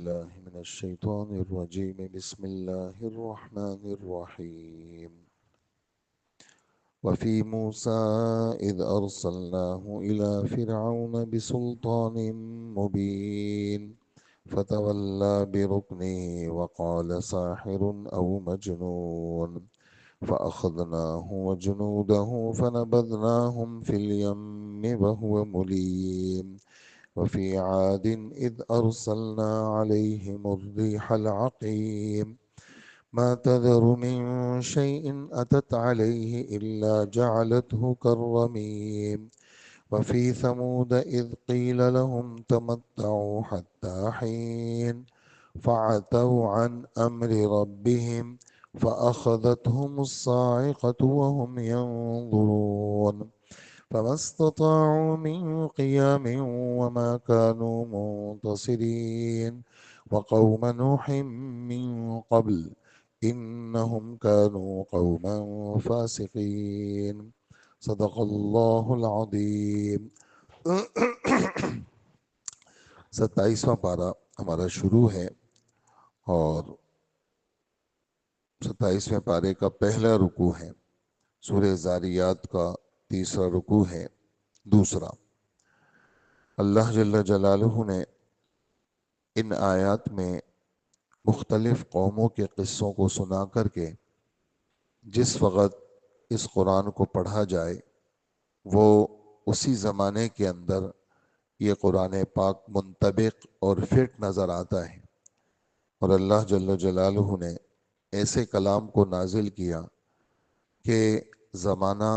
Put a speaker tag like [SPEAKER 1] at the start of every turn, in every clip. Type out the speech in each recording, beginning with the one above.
[SPEAKER 1] بالله من الشيطان الرجيم بسم الله الرحمن الرحيم وفي موسى إذ أرسلناه إلى فرعون بسلطان مبين فتولى بركنه وقال ساحر أو مجنون فأخذناه وجنوده فنبذناهم في اليم وهو مليم وفي عاد إذ أرسلنا عليهم الريح العقيم ما تذر من شيء أتت عليه إلا جعلته كالرميم وفي ثمود إذ قيل لهم تمتعوا حتى حين فعتوا عن أمر ربهم فأخذتهم الصاعقة وهم ينظرون فما استطاعوا من قيام وما كانوا منتصرين وقوم نوح من قبل إنهم كانوا قوما فاسقين صدق اللہ العظیم 27واں پارہ ہمارا شروع ہے اور 27ویں پارے کا پہلا رکوع ہے. سورہ زاریات کا تیسرا رکوع ہے. دوسرا، اللہ جل جلالہ نے ان آیات میں مختلف قوموں کے قصوں کو سنا کر کے جس وقت اس قرآن کو پڑھا جائے وہ اسی زمانے کے اندر یہ قرآن پاک منطبق اور فٹ نظر آتا ہے، اور اللہ جل جلالہ نے ایسے کلام کو نازل کیا کہ زمانہ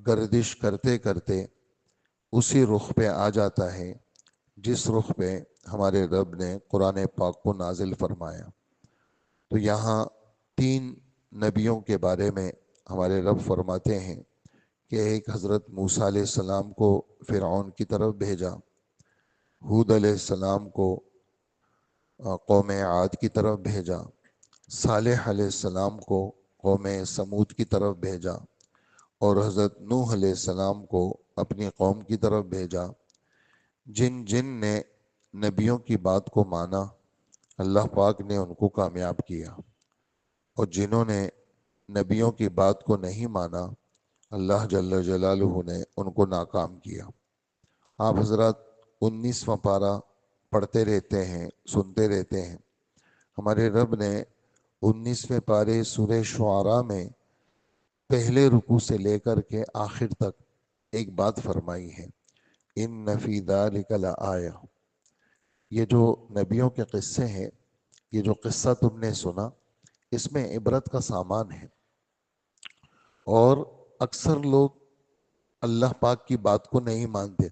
[SPEAKER 1] گردش کرتے کرتے اسی رخ پہ آ جاتا ہے جس رخ پہ ہمارے رب نے قرآن پاک کو نازل فرمایا. تو یہاں 3 نبیوں کے بارے میں ہمارے رب فرماتے ہیں کہ ایک حضرت موسیٰ علیہ السلام کو فرعون کی طرف بھیجا، ہود علیہ السلام کو قوم عاد کی طرف بھیجا، صالح علیہ السلام کو قوم سمود کی طرف بھیجا، اور حضرت نوح علیہ السلام کو اپنی قوم کی طرف بھیجا. جن جن نے نبیوں کی بات کو مانا اللہ پاک نے ان کو کامیاب کیا، اور جنہوں نے نبیوں کی بات کو نہیں مانا اللہ جل جلالہ نے ان کو ناکام کیا. آپ حضرات 19واں پارہ پڑھتے رہتے ہیں، سنتے رہتے ہیں. ہمارے رب نے 19ویں پارے سورہ شعراء میں پہلے رکوع سے لے کر کے آخر تک ایک بات فرمائی ہے، ان فی ذلک لآیہ. یہ جو نبیوں کے قصے ہیں، یہ جو قصہ تم نے سنا، اس میں عبرت کا سامان ہے. اور اکثر لوگ اللہ پاک کی بات کو نہیں مانتے.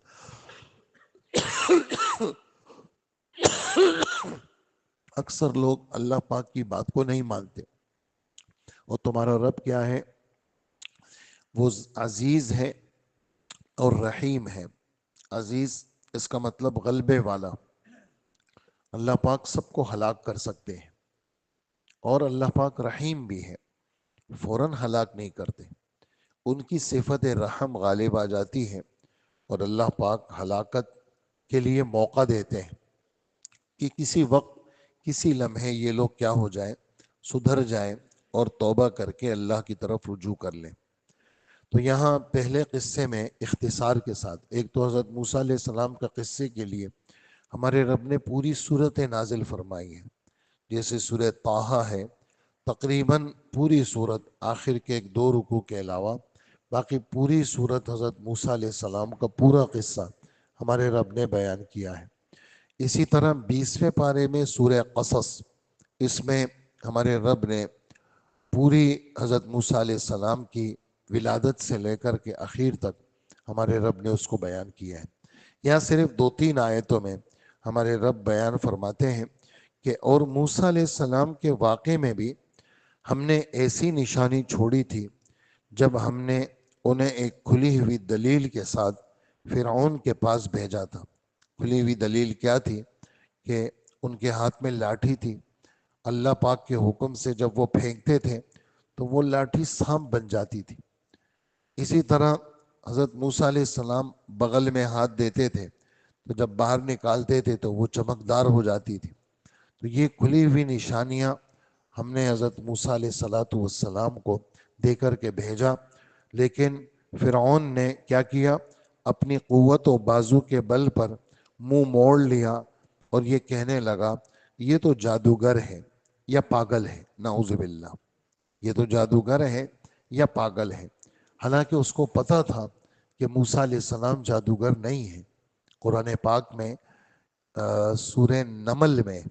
[SPEAKER 1] اکثر لوگ اللہ پاک کی بات کو نہیں مانتے. اور تمہارا رب کیا ہے؟ وہ عزیز ہے اور رحیم ہے. عزیز اس کا مطلب غلبے والا. اللہ پاک سب کو ہلاک کر سکتے ہیں، اور اللہ پاک رحیم بھی ہے، فوراً ہلاک نہیں کرتے. ان کی صفت رحم غالب آ جاتی ہے اور اللہ پاک ہلاکت کے لیے موقع دیتے ہیں کہ کسی وقت کسی لمحے یہ لوگ کیا ہو جائیں، سدھر جائیں اور توبہ کر کے اللہ کی طرف رجوع کر لیں. تو یہاں پہلے قصے میں اختصار کے ساتھ، ایک تو حضرت موسیٰ علیہ السلام کا قصے کے لیے ہمارے رب نے پوری صورتیں نازل فرمائی ہیں. جیسے سورہ طٰہٰ ہے، تقریباً پوری صورت آخر کے 1-2 رکوع کے علاوہ باقی پوری صورت حضرت موسیٰ علیہ السلام کا پورا قصہ ہمارے رب نے بیان کیا ہے. اسی طرح 20ویں پارے میں سورہ قصص، اس میں ہمارے رب نے پوری حضرت موسیٰ علیہ السلام کی ولادت سے لے کر کے اخیر تک ہمارے رب نے اس کو بیان کیا ہے. یہاں صرف 2-3 آیتوں میں ہمارے رب بیان فرماتے ہیں کہ اور موسیٰ علیہ السلام کے واقعے میں بھی ہم نے ایسی نشانی چھوڑی تھی جب ہم نے انہیں ایک کھلی ہوئی دلیل کے ساتھ فرعون کے پاس بھیجا تھا. کھلی ہوئی دلیل کیا تھی؟ کہ ان کے ہاتھ میں لاٹھی تھی. اللہ پاک کے حکم سے جب وہ پھینکتے تھے تو وہ لاٹھی سانپ بن جاتی تھی. اسی طرح حضرت موسیٰ علیہ السلام بغل میں ہاتھ دیتے تھے تو جب باہر نکالتے تھے تو وہ چمکدار ہو جاتی تھی. تو یہ کھلی ہوئی نشانیاں ہم نے حضرت موسیٰ علیہ السلام کو دے کر کے بھیجا، لیکن فرعون نے کیا کیا؟ اپنی قوت و بازو کے بل پر منہ موڑ لیا اور یہ کہنے لگا یہ تو جادوگر ہے یا پاگل ہے، نعوذ باللہ، یہ تو جادوگر ہے یا پاگل ہے۔ حالانکہ اس کو پتا تھا کہ موسیٰ علیہ السلام جادوگر نہیں ہیں۔ قرآن پاک میں سورہ نمل میں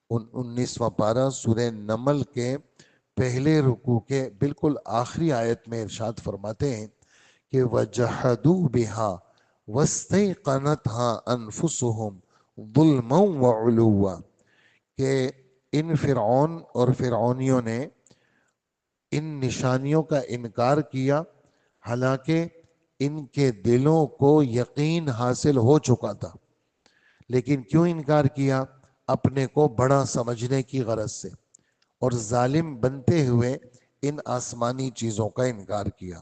[SPEAKER 1] 19واں پارہ سورہ نمل کے پہلے رکوع کے بالکل آخری آیت میں ارشاد فرماتے ہیں کہ وَجَحَدُوا بِهَا وَاسْتَيْقَنَتْهَا أَنفُسُهُمْ ظُلْمًا وَعُلُوًّا، کہ ان فرعون اور فرعونیوں نے ان نشانیوں کا انکار کیا، حالانکہ ان کے دلوں کو یقین حاصل ہو چکا تھا، لیکن کیوں انکار کیا؟ اپنے کو بڑا سمجھنے کی غرض سے، اور ظالم بنتے ہوئے ان آسمانی چیزوں کا انکار کیا۔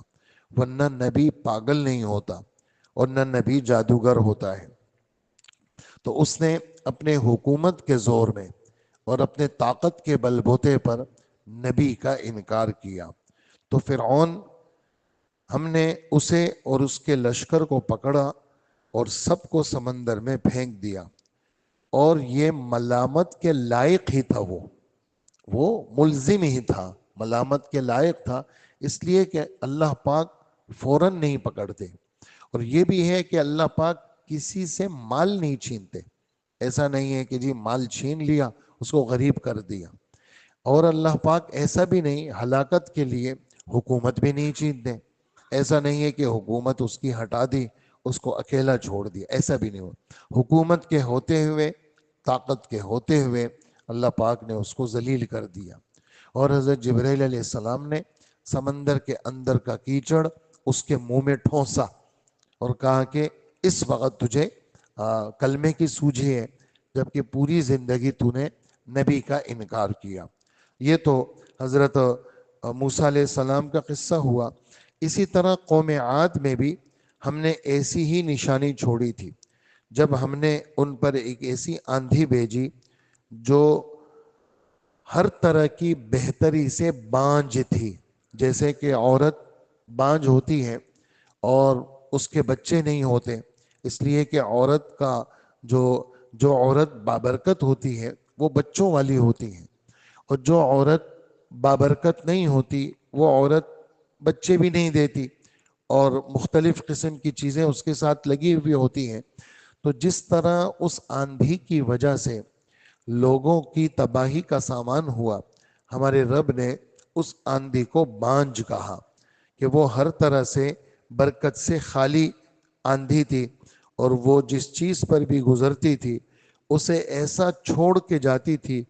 [SPEAKER 1] ورنہ نبی پاگل نہیں ہوتا اور نہ نبی جادوگر ہوتا ہے۔ تو اس نے اپنے حکومت کے زور میں اور اپنے طاقت کے بل بوتے پر نبی کا انکار کیا۔ تو فرعون، ہم نے اسے اور اس کے لشکر کو پکڑا اور سب کو سمندر میں پھینک دیا، اور یہ ملامت کے لائق ہی تھا، وہ ملزم ہی تھا، ملامت کے لائق تھا، اس لیے کہ اللہ پاک فوراً نہیں پکڑتے، اور یہ بھی ہے کہ اللہ پاک کسی سے مال نہیں چھینتے۔ ایسا نہیں ہے کہ جی مال چھین لیا اس کو غریب کر دیا، اور اللہ پاک ایسا بھی نہیں ہلاکت کے لیے حکومت بھی نہیں چھینتے، ایسا نہیں ہے کہ حکومت اس کی ہٹا دی اس کو اکیلا چھوڑ دیا، ایسا بھی نہیں ہوا۔ حکومت کے ہوتے ہوئے، طاقت کے ہوتے ہوئے اللہ پاک نے اس کو ذلیل کر دیا، اور حضرت جبرائیل علیہ السلام نے سمندر کے اندر کا کیچڑ اس کے منہ میں ٹھونسا اور کہا کہ اس وقت تجھے کلمے کی سوجھی ہے، جبکہ پوری زندگی تو نے نبی کا انکار کیا۔ یہ تو حضرت موسیٰ علیہ السلام کا قصہ ہوا۔ اسی طرح قوم عاد میں بھی ہم نے ایسی ہی نشانی چھوڑی تھی، جب ہم نے ان پر ایک ایسی آندھی بھیجی جو ہر طرح کی بہتری سے بانجھ تھی، جیسے کہ عورت بانجھ ہوتی ہے اور اس کے بچے نہیں ہوتے، اس لیے کہ عورت کا جو عورت بابرکت ہوتی ہے وہ بچوں والی ہوتی ہے، اور جو عورت بابرکت نہیں ہوتی وہ عورت بچے بھی نہیں دیتی، اور مختلف قسم کی چیزیں اس کے ساتھ لگی ہوئی ہوتی ہیں۔ تو جس طرح اس آندھی کی وجہ سے لوگوں کی تباہی کا سامان ہوا، ہمارے رب نے اس آندھی کو بانجھ کہا کہ وہ ہر طرح سے برکت سے خالی آندھی تھی، اور وہ جس چیز پر بھی گزرتی تھی اسے ایسا چھوڑ کے جاتی تھی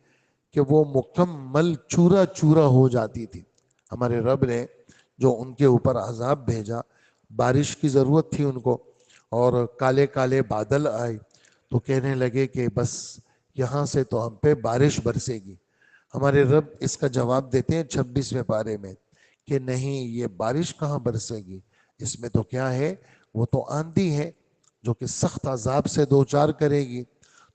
[SPEAKER 1] کہ وہ مکمل چورا چورا ہو جاتی تھی۔ ہمارے رب نے جو ان کے اوپر عذاب بھیجا، بارش کی ضرورت تھی ان کو، اور کالے کالے بادل آئے تو کہنے لگے کہ بس یہاں سے تو ہم پہ بارش برسے گی۔ ہمارے رب اس کا جواب دیتے ہیں 26ویں پارے میں کہ نہیں، یہ بارش کہاں برسے گی، اس میں تو کیا ہے، وہ تو آندھی ہے جو کہ سخت عذاب سے دوچار کرے گی۔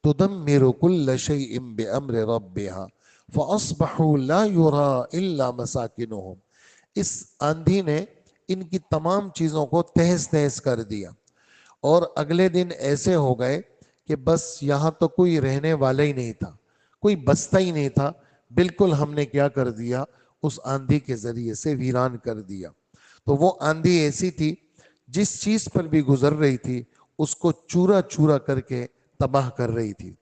[SPEAKER 1] تدمر كل شيء بأمر ربها فأصبحوا لا يرى إلا مساكنهم، اس آندھی نے ان کی تمام چیزوں کو تہس نہس کر دیا، اور اگلے دن ایسے ہو گئے کہ بس یہاں تو کوئی رہنے والا ہی نہیں تھا، کوئی بستا ہی نہیں تھا، بالکل ہم نے کیا کر دیا، اس آندھی کے ذریعے سے ویران کر دیا۔ تو وہ آندھی ایسی تھی، جس چیز پر بھی گزر رہی تھی اس کو چورا چورا کر کے تباہ کر رہی تھی۔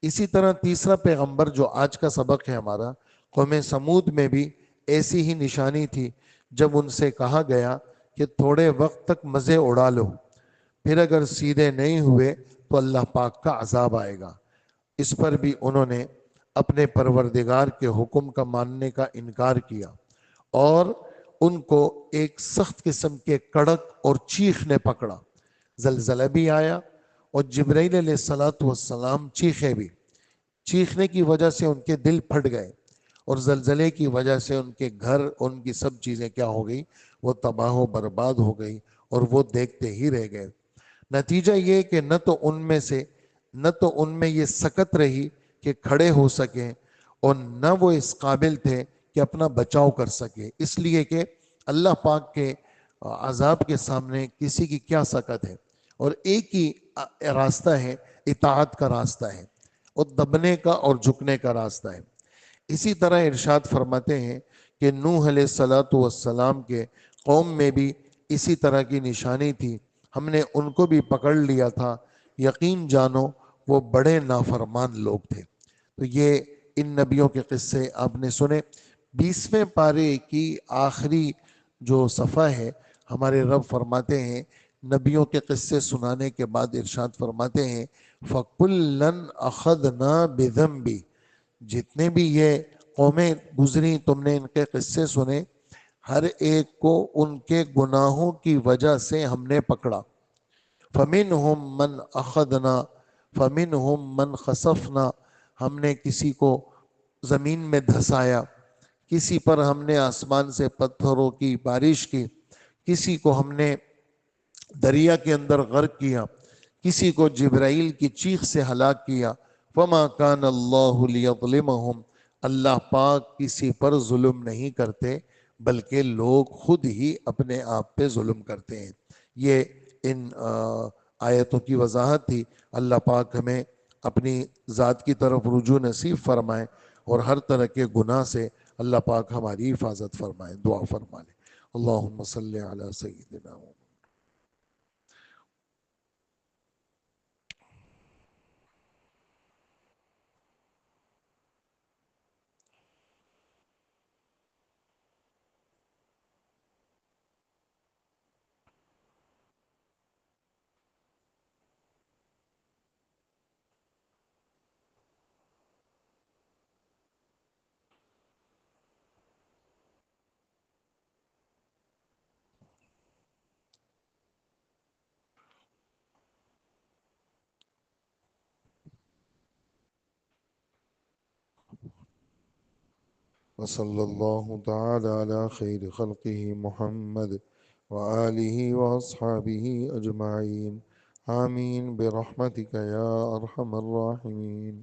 [SPEAKER 1] اسی طرح تیسرا پیغمبر جو آج کا سبق ہے ہمارا، قوم سمود میں بھی ایسی ہی نشانی تھی، جب ان سے کہا گیا کہ تھوڑے وقت تک مزے اڑا لو، پھر اگر سیدھے نہیں ہوئے تو اللہ پاک کا عذاب آئے گا۔ اس پر بھی انہوں نے اپنے پروردگار کے حکم کا ماننے کا انکار کیا، اور ان کو ایک سخت قسم کے کڑک اور چیخ نے پکڑا، زلزلہ بھی آیا، اور جبرائیل علیہ السلام چیخے بھی، چیخنے کی وجہ سے ان کے دل پھٹ گئے، اور زلزلے کی وجہ سے ان کے گھر، ان کی سب چیزیں کیا ہو گئی، وہ تباہ و برباد ہو گئی، اور وہ دیکھتے ہی رہ گئے۔ نتیجہ یہ کہ نہ تو ان میں یہ سکت رہی کہ کھڑے ہو سکیں، اور نہ وہ اس قابل تھے کہ اپنا بچاؤ کر سکے، اس لیے کہ اللہ پاک کے عذاب کے سامنے کسی کی کیا سکت ہے، اور ایک ہی راستہ ہے، اطاعت کا راستہ ہے، اور دبنے کا اور جھکنے کا راستہ ہے۔ اسی طرح ارشاد فرماتے ہیں کہ نوح علیہ السلام کے قوم میں بھی اسی طرح کی نشانی تھی، ہم نے ان کو بھی پکڑ لیا تھا، یقین جانو وہ بڑے نافرمان لوگ تھے۔ تو یہ ان نبیوں کے قصے آپ نے سنے۔ 20ویں پارے کی آخری جو صفحہ ہے، ہمارے رب فرماتے ہیں نبیوں کے قصے سنانے کے بعد ارشاد فرماتے ہیں فَكُلًّا أَخَذْنَا بِذَنْبِ، جتنے بھی یہ قومیں گزری تم نے ان کے قصے سنے، ہر ایک کو ان کے گناہوں کی وجہ سے ہم نے پکڑا۔ فَمِنْهُمْ مَنْ أَخَذْنَا فَمِنْهُمْ مَنْ خَسَفْنَا، ہم نے کسی کو زمین میں دھسایا، کسی پر ہم نے آسمان سے پتھروں کی بارش کی، کسی کو ہم نے دریا کے اندر غرق کیا، کسی کو جبرائیل کی چیخ سے ہلاک کیا۔ وما کان اللہ لیظلمہم، اللہ پاک کسی پر ظلم نہیں کرتے، بلکہ لوگ خود ہی اپنے آپ پہ ظلم کرتے ہیں۔ یہ ان آیتوں کی وضاحت تھی۔ اللہ پاک ہمیں اپنی ذات کی طرف رجوع نصیب فرمائے، اور ہر طرح کے گناہ سے اللہ پاک ہماری حفاظت فرمائے۔ دعا فرما لیں۔ اللہم صلی علی سیدنا محمد۔ وصلی اللہ تعالی علی خیر خلقہ محمد وآلہ واصحابہ اجمعین، آمین برحمتک یا ارحم الراحمین۔